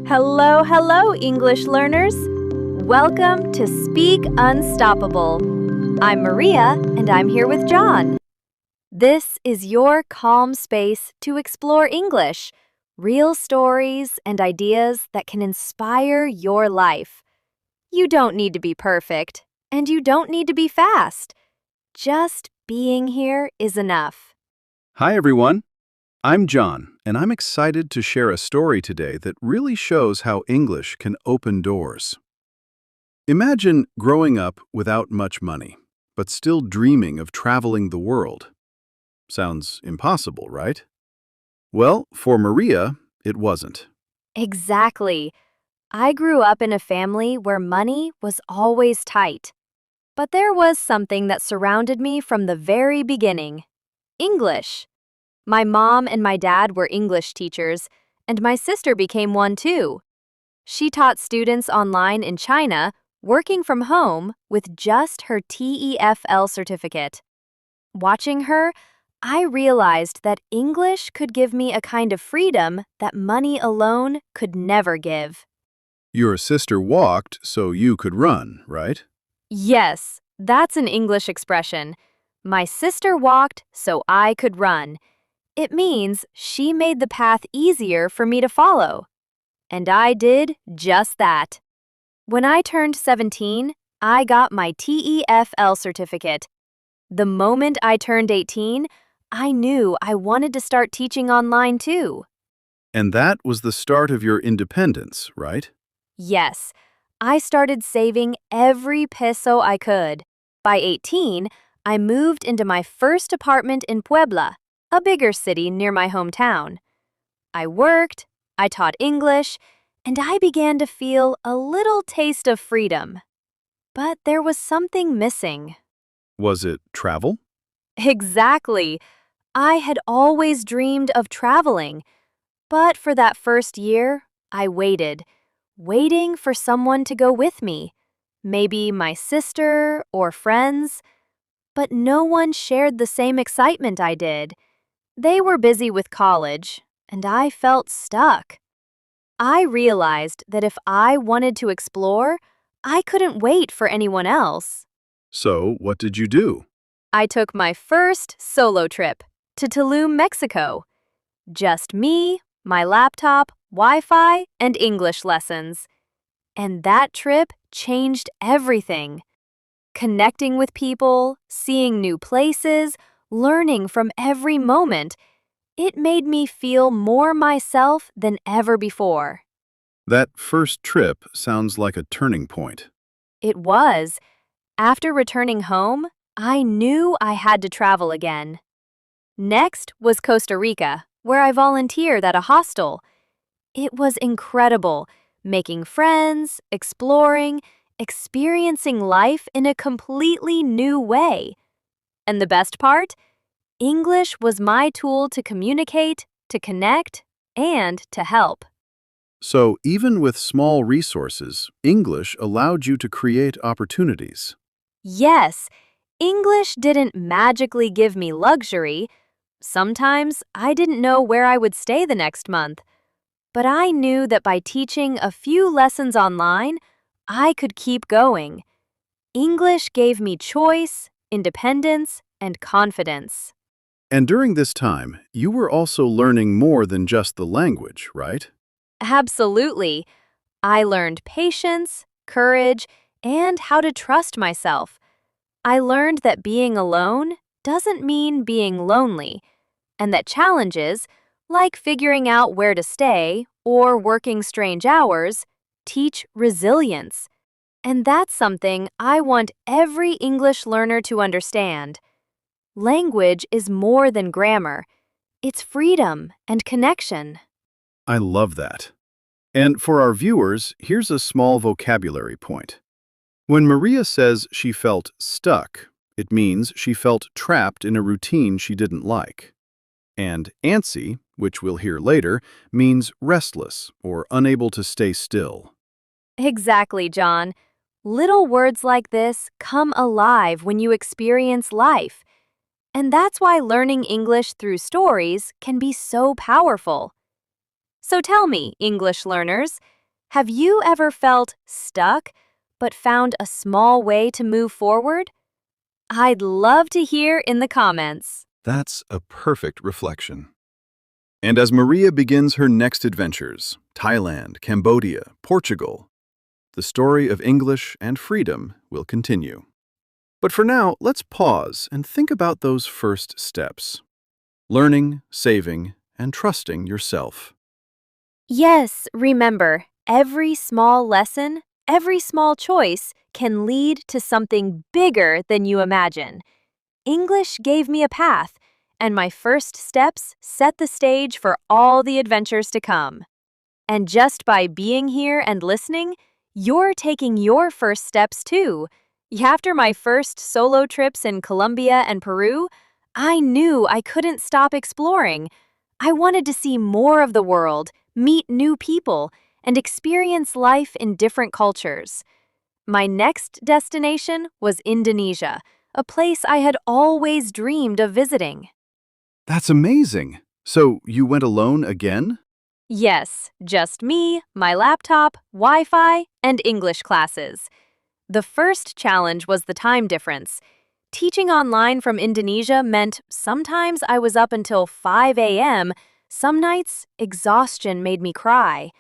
Hello, hello, English learners. Welcome to Speak Unstoppable. I'm Maria, and I'm here with John. This is your calm space to explore English, real stories and ideas that can inspire your life. You don't need to be perfect, and you don't need to be fast. Just being here is enough. Hi, everyone. I'm John, and I'm excited to share a story today that really shows how English can open doors. Imagine growing up without much money, but still dreaming of traveling the world. Sounds impossible, right? Well, for Maria, it wasn't. Exactly. I grew up in a family where money was always tight. But there was something that surrounded me from the very beginning: English. My mom and my dad were English teachers, and my sister became one too. She taught students online in China, working from home with just her TEFL certificate. Watching her, I realized that English could give me a kind of freedom that money alone could never give. Your sister walked so you could run, right? Yes, that's an English expression. My sister walked so I could run. It means she made the path easier for me to follow. And I did just that. When I turned 17, I got my TEFL certificate. The moment I turned 18, I knew I wanted to start teaching online too. And that was the start of your independence, right? Yes, I started saving every peso I could. By 18, I moved into my first apartment in Puebla, a bigger city near my hometown. I worked, I taught English, and I began to feel a little taste of freedom. But there was something missing. Was it travel? Exactly. I had always dreamed of traveling, but for that first year, I waited, waiting for someone to go with me, maybe my sister or friends. But no one shared the same excitement I did. They were busy with college, and I felt stuck. I realized that if I wanted to explore, I couldn't wait for anyone else. So, what did you do? I took my first solo trip to Tulum, Mexico. Just me, my laptop, Wi-Fi, and English lessons. And that trip changed everything. Connecting with people, seeing new places, learning from every moment, it made me feel more myself than ever before. That first trip sounds like a turning point. It was. After returning home, I knew I had to travel again. Next was Costa Rica, where I volunteered at a hostel. It was incredible, making friends, exploring, experiencing life in a completely new way. And the best part? English was my tool to communicate, to connect, and to help. So, even with small resources, English allowed you to create opportunities. Yes, English didn't magically give me luxury. Sometimes I didn't know where I would stay the next month. But I knew that by teaching a few lessons online, I could keep going. English gave me choice, independence, and confidence. And during this time, you were also learning more than just the language, right? Absolutely. I learned patience, courage, and how to trust myself. I learned that being alone doesn't mean being lonely, and that challenges, like figuring out where to stay or working strange hours, teach resilience. And that's something I want every English learner to understand. Language is more than grammar. It's freedom and connection. I love that. And for our viewers, here's a small vocabulary point. When Maria says she felt stuck, it means she felt trapped in a routine she didn't like. And antsy, which we'll hear later, means restless or unable to stay still. Exactly, John. Little words like this come alive when you experience life. And that's why learning English through stories can be so powerful. So tell me, English learners, Have you ever felt stuck, but found a small way to move forward? I'd love to hear in the comments. That's a perfect reflection. And as Maria begins her next adventures, Thailand, Cambodia, Portugal, the story of English and freedom will continue. But for now, let's pause and think about those first steps. Learning, saving, and trusting yourself. Yes, remember, every small lesson, every small choice can lead to something bigger than you imagine. English gave me a path, and my first steps set the stage for all the adventures to come. And just by being here and listening, you're taking your first steps too. After my first solo trips in Colombia and Peru, I knew I couldn't stop exploring. I wanted to see more of the world, meet new people, and experience life in different cultures. My next destination was Indonesia, a place I had always dreamed of visiting. That's amazing. So you went alone again? Yes, just me, my laptop, Wi-Fi, and English classes. The first challenge was the time difference. Teaching online from Indonesia meant sometimes I was up until 5 a.m., some nights exhaustion made me cry.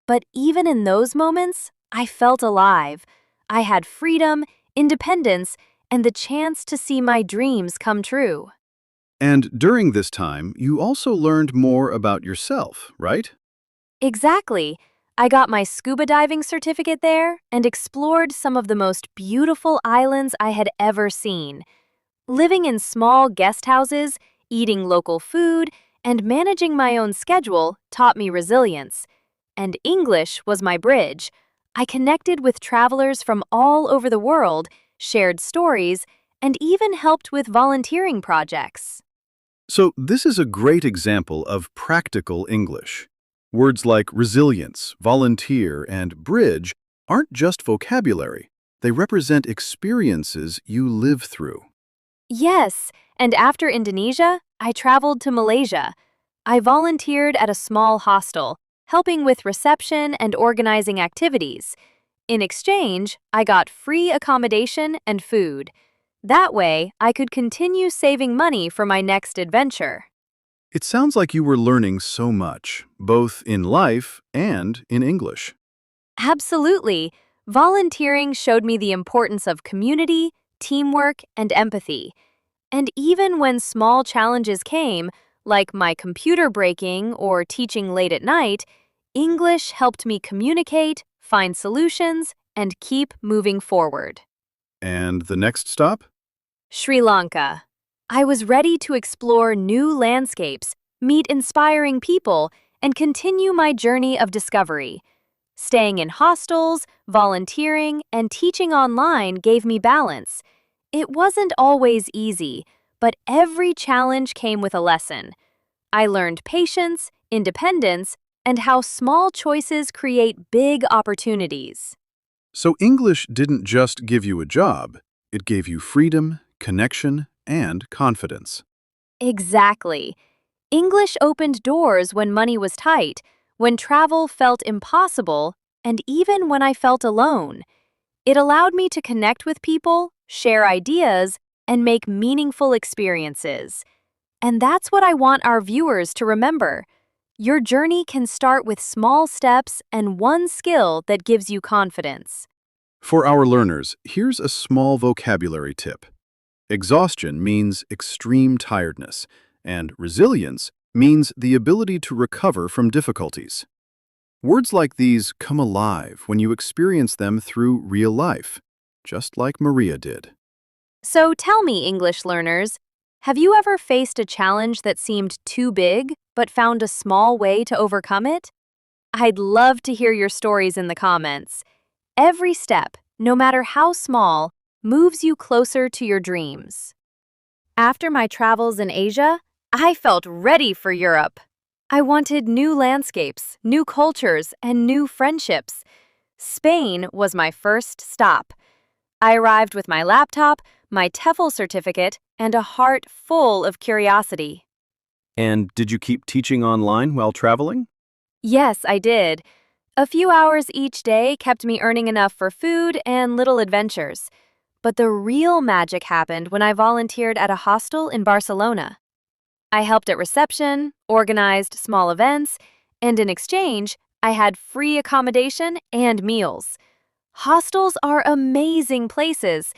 But even in those moments, I felt alive. I had freedom, independence, and the chance to see my dreams come true. And during this time, you also learned more about yourself, right? Exactly. I got my scuba diving certificate there and explored some of the most beautiful islands I had ever seen. Living in small guest houses, eating local food, and managing my own schedule taught me resilience. And English was my bridge. I connected with travelers from all over the world, shared stories, and even helped with volunteering projects. So this is a great example of practical English. Words like resilience, volunteer, and bridge aren't just vocabulary. They represent experiences you live through. Yes, and after Indonesia, I traveled to Malaysia. I volunteered at a small hostel, helping with reception and organizing activities. In exchange, I got free accommodation and food. That way, I could continue saving money for my next adventure. It sounds like you were learning so much, both in life and in English. Absolutely. Volunteering showed me the importance of community, teamwork, and empathy. And even when small challenges came, like my computer breaking or teaching late at night, English helped me communicate, find solutions, and keep moving forward. And the next stop? Sri Lanka. I was ready to explore new landscapes, meet inspiring people, and continue my journey of discovery. Staying in hostels, volunteering, and teaching online gave me balance. It wasn't always easy, but every challenge came with a lesson. I learned patience, independence, and how small choices create big opportunities. So English didn't just give you a job, it gave you freedom, connection, and confidence. Exactly. English opened doors when money was tight, when travel felt impossible, and even when I felt alone. It allowed me to connect with people, share ideas, and make meaningful experiences. And that's what I want our viewers to remember. Your journey can start with small steps and one skill that gives you confidence. For our learners, here's a small vocabulary tip. Exhaustion means extreme tiredness, and resilience means the ability to recover from difficulties. Words like these come alive when you experience them through real life, just like Maria did. So tell me, English learners, have you ever faced a challenge that seemed too big but found a small way to overcome it? I'd love to hear your stories in the comments. Every step, no matter how small, moves you closer to your dreams. After my travels in Asia, I felt ready for Europe. I wanted new landscapes, new cultures, and new friendships. Spain was my first stop. I arrived with my laptop, my TEFL certificate, and a heart full of curiosity. And did you keep teaching online while traveling? Yes, I did. A few hours each day kept me earning enough for food and little adventures. But the real magic happened when I volunteered at a hostel in Barcelona. I helped at reception, organized small events, and in exchange, I had free accommodation and meals. Hostels are amazing places.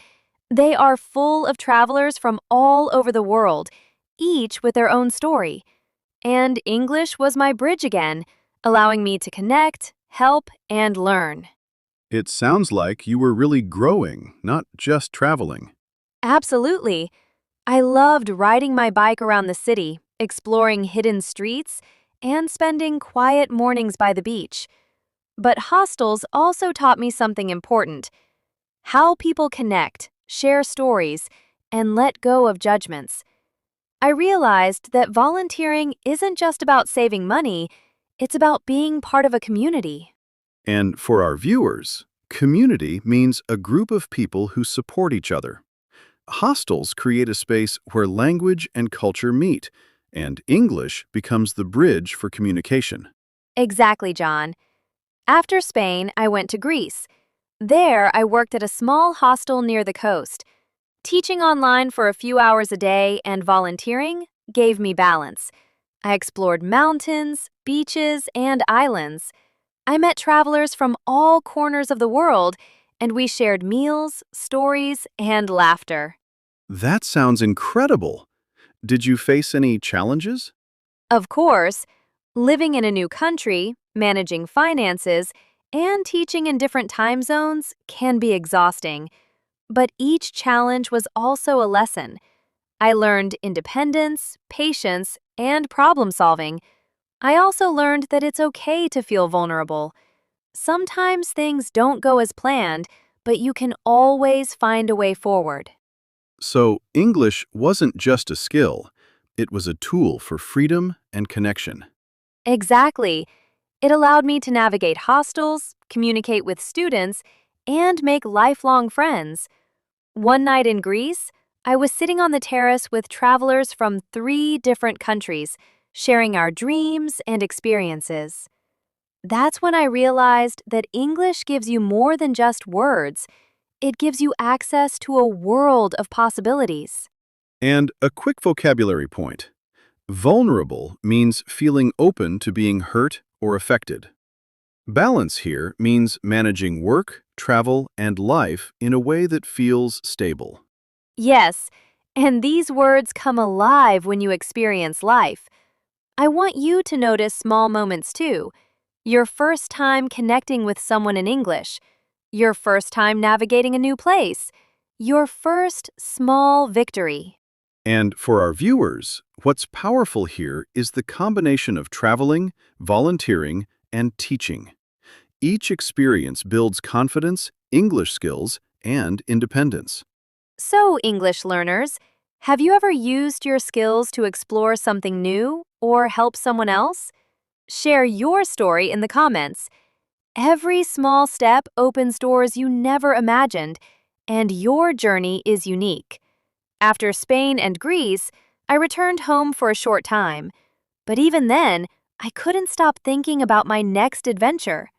They are full of travelers from all over the world, each with their own story. And English was my bridge again, allowing me to connect, help, and learn. It sounds like you were really growing, not just traveling. Absolutely. I loved riding my bike around the city, exploring hidden streets, and spending quiet mornings by the beach. But hostels also taught me something important: how people connect, share stories, and let go of judgments. I realized that volunteering isn't just about saving money, it's about being part of a community. And for our viewers, community means a group of people who support each other. Hostels create a space where language and culture meet, and English becomes the bridge for communication. Exactly, John. After Spain, I went to Greece. There, I worked at a small hostel near the coast. Teaching online for a few hours a day and volunteering gave me balance. I explored mountains, beaches, and islands. I met travelers from all corners of the world, and we shared meals, stories, and laughter. That sounds incredible. Did you face any challenges? Of course, living in a new country, managing finances, and teaching in different time zones can be exhausting. But each challenge was also a lesson. I learned independence, patience, and problem solving. I also learned that it's okay to feel vulnerable. Sometimes things don't go as planned, but you can always find a way forward. So, English wasn't just a skill, it was a tool for freedom and connection. Exactly. It allowed me to navigate hostels, communicate with students, and make lifelong friends. One night in Greece, I was sitting on the terrace with travelers from 3 different countries, sharing our dreams and experiences. That's when I realized that English gives you more than just words. It gives you access to a world of possibilities. And a quick vocabulary point. Vulnerable means feeling open to being hurt or affected. Balance here means managing work, travel, and life in a way that feels stable. Yes, and these words come alive when you experience life. I want you to notice small moments too. Your first time connecting with someone in English, your first time navigating a new place, your first small victory. And for our viewers, what's powerful here is the combination of traveling, volunteering, and teaching. Each experience builds confidence, English skills, and independence. So, English learners, have you ever used your skills to explore something new or help someone else? Share your story in the comments. Every small step opens doors you never imagined, and your journey is unique. After Spain and Greece, I returned home for a short time. But even then, I couldn't stop thinking about my next adventure.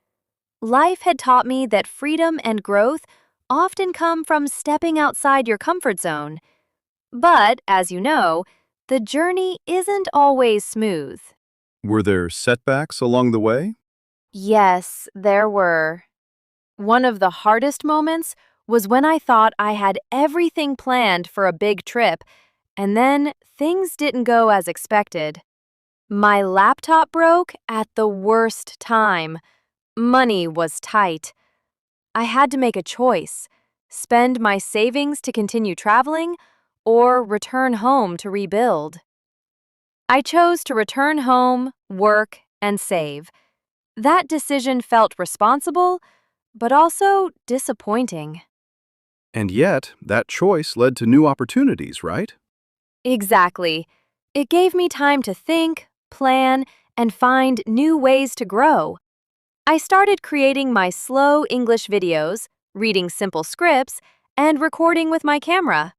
Life had taught me that freedom and growth often come from stepping outside your comfort zone. But, as you know, the journey isn't always smooth. Were there setbacks along the way? Yes, there were. One of the hardest moments was when I thought I had everything planned for a big trip, and then things didn't go as expected. My laptop broke at the worst time. Money was tight. I had to make a choice: spend my savings to continue traveling or return home to rebuild. I chose to return home, work, and save. That decision felt responsible, but also disappointing. And yet, that choice led to new opportunities, right? Exactly. It gave me time to think, plan, and find new ways to grow. I started creating my slow English videos, reading simple scripts, and recording with my camera.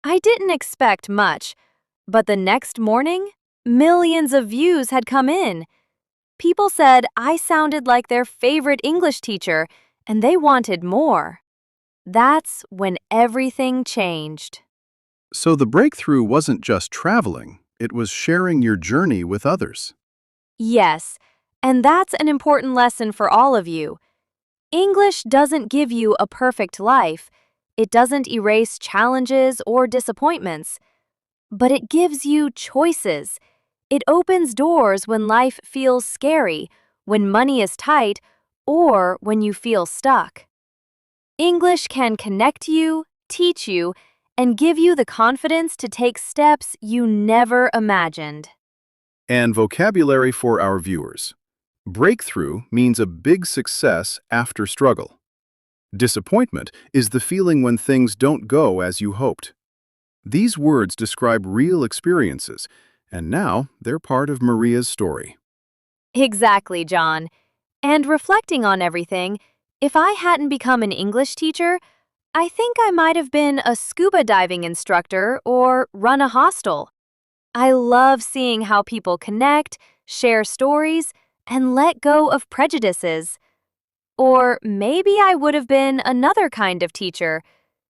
I didn't expect much, but the next morning, millions of views had come in. People said I sounded like their favorite English teacher, and they wanted more. That's when everything changed. So the breakthrough wasn't just traveling, it was sharing your journey with others. Yes, and that's an important lesson for all of you. English doesn't give you a perfect life. It doesn't erase challenges or disappointments, but it gives you choices. It opens doors when life feels scary, when money is tight, or when you feel stuck. English can connect you, teach you, and give you the confidence to take steps you never imagined. And vocabulary for our viewers. Breakthrough means a big success after struggle. Disappointment is the feeling when things don't go as you hoped. These words describe real experiences, and now they're part of Maria's story. Exactly, John. And reflecting on everything, if I hadn't become an English teacher, I think I might have been a scuba diving instructor or run a hostel. I love seeing how people connect, share stories, and let go of prejudices. Or maybe I would have been another kind of teacher,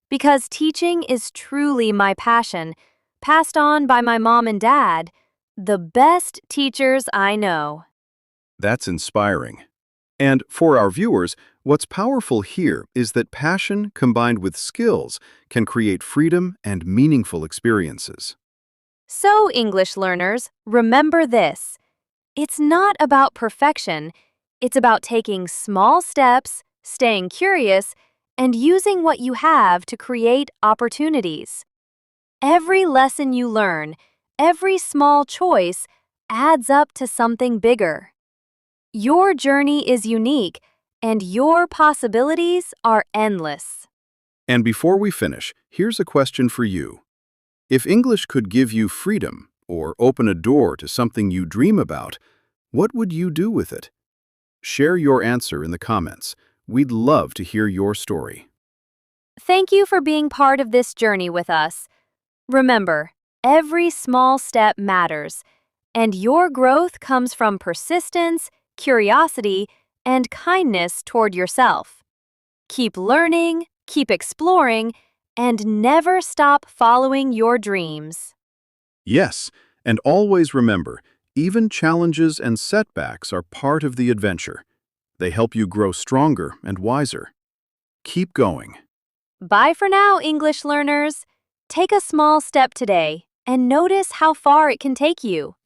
because teaching is truly my passion, passed on by my mom and dad, the best teachers I know. That's inspiring. And for our viewers, what's powerful here is that passion combined with skills can create freedom and meaningful experiences. So, English learners, remember this. It's not about perfection, it's about taking small steps, staying curious, and using what you have to create opportunities. Every lesson you learn, every small choice, adds up to something bigger. Your journey is unique, and your possibilities are endless. And before we finish, here's a question for you. If English could give you freedom or open a door to something you dream about, what would you do with it? Share your answer in the comments. We'd love to hear your story. Thank you for being part of this journey with us. Remember, every small step matters, and your growth comes from persistence, curiosity, and kindness toward yourself. Keep learning, keep exploring, and never stop following your dreams. Yes, and always remember, even challenges and setbacks are part of the adventure. They help you grow stronger and wiser. Keep going. Bye for now, English learners. Take a small step today and notice how far it can take you.